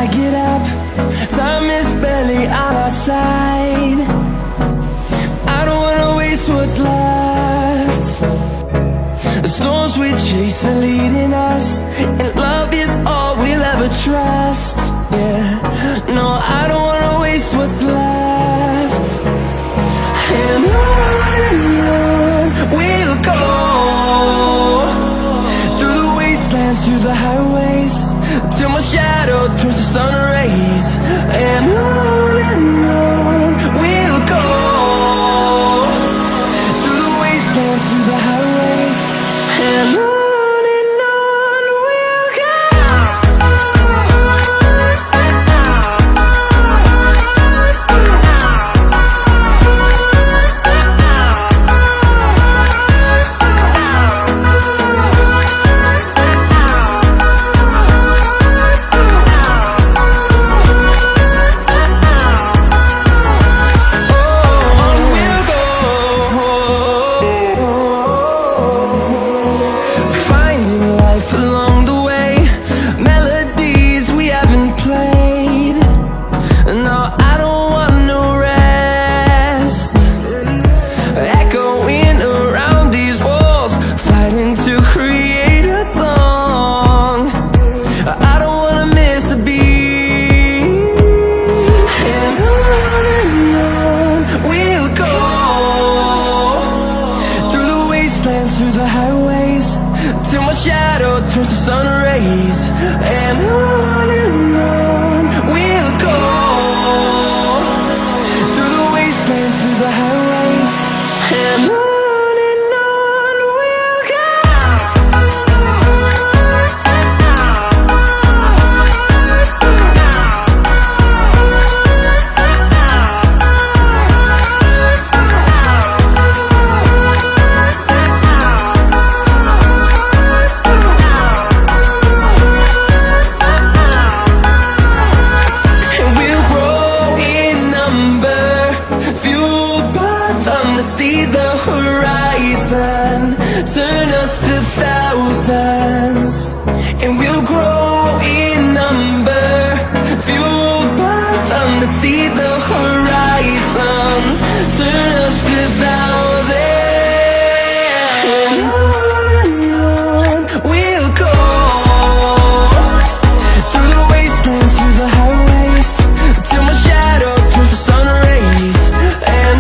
get up, time is barely on our side. I don't wanna waste what's left. The storms we chase are leading us, and love is all we'll ever trust. Yeah, no, I don't wanna waste what's left. And on we'll go, through the wastelands, through the highways, till my shadow turns to sun rays. And on we'll go, through the wastelands, through the highways, and on we'll go. Through the highways, till my shadow turns to sun rays. And on we'll go, through the wastelands, through the highways, and on we'll go. See the horizon, turn us to thousands, and we'll grow in number, fueled by them to see the horizon, turn us to thousands. And on we'll go, through the wastelands, through the highways, till my shadow turns to sun rays. And